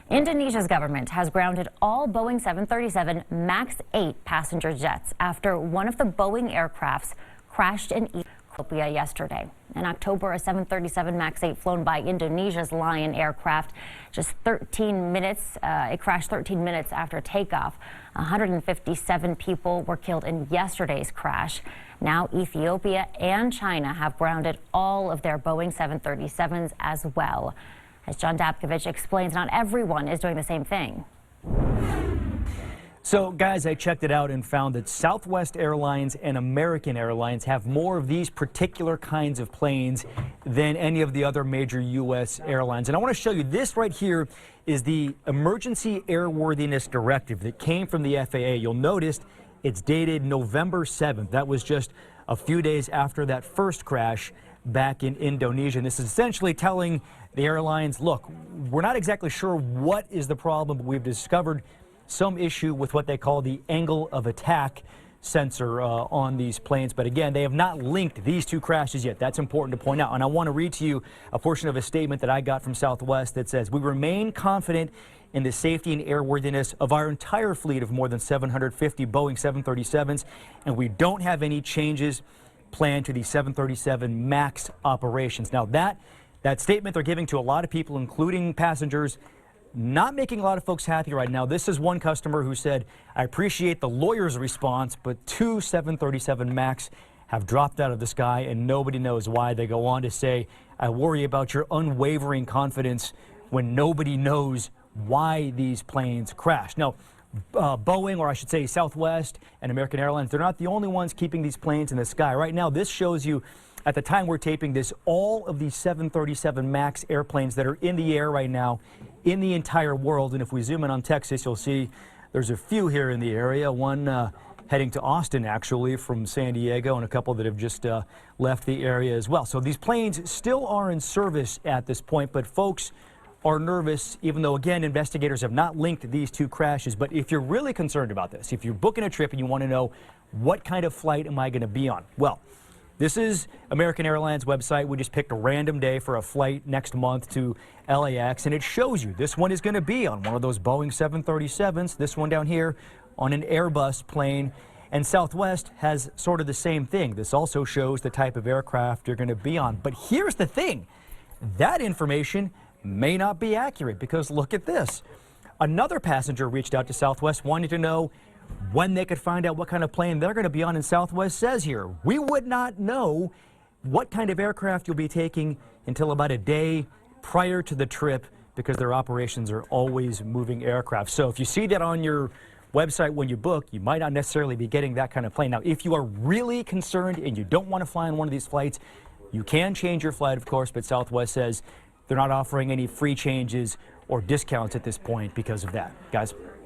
Indonesia's government has grounded all Boeing 737 MAX 8 passenger jets after one of the Boeing aircrafts crashed in Ethiopia yesterday. In October, a 737 MAX 8 flown by Indonesia's Lion aircraft it crashed 13 minutes after takeoff. 157 people were killed in yesterday's crash. Now Ethiopia and China have grounded all of their Boeing 737s as well. As John Dabkovich explains, not everyone is doing the same thing. So, guys, I checked it out and found that Southwest Airlines and American Airlines have more of these particular kinds of planes than any of the other major U.S. airlines. And I want to show you this right here is the Emergency Airworthiness Directive that came from the FAA. You'll notice it's dated November 7th. That was just a few days after that first crash back in Indonesia. And this is essentially telling the airlines, look, we're not exactly sure what is the problem, but we've discovered some issue with what they call the angle of attack sensor on these planes. But again, they have not linked these two crashes yet. That's important to point out. And I want to read to you a portion of a statement that I got from Southwest that says, "We remain confident in the safety and airworthiness of our entire fleet of more than 750 Boeing 737s, and we don't have any changes planned to the 737 MAX operations." Now, that statement they're giving to a lot of people, including passengers, not making a lot of folks happy right now. This is one customer who said, "I appreciate the lawyer's response, but two 737 MAX have dropped out of the sky and nobody knows why." They go on to say, "I worry about your unwavering confidence when nobody knows why these planes crashed." Now, Boeing, or I should say Southwest and American Airlines, they're not the only ones keeping these planes in the sky. Right now, this shows you, at the time we're taping this, all of these 737 MAX airplanes that are in the air right now in the entire world. And if we zoom in on Texas, you'll see there's a few here in the area, one heading to Austin, actually, from San Diego, and a couple that have just left the area as well. So these planes still are in service at this point, but folks are nervous, even though, again, investigators have not linked these two crashes. But if you're really concerned about this, if you're booking a trip and you want to know what kind of flight am I going to be on, well, this is American Airlines website. We just picked a random day for a flight next month to LAX, and it shows you this one is going to be on one of those Boeing 737s, this one down here on an Airbus plane. And Southwest has sort of the same thing. This also shows the type of aircraft you're going to be on. But here's the thing. That information may not be accurate, because look at this. Another passenger reached out to Southwest wanting to know when they could find out what kind of plane they're going to be on, and Southwest says here, "We would not know what kind of aircraft you'll be taking until about a day prior to the trip, because their operations are always moving aircraft." So if you see that on your website when you book, you might not necessarily be getting that kind of plane. Now, if you are really concerned and you don't want to fly on one of these flights, you can change your flight, of course, but Southwest says they're not offering any free changes or discounts at this point because of that. Guys?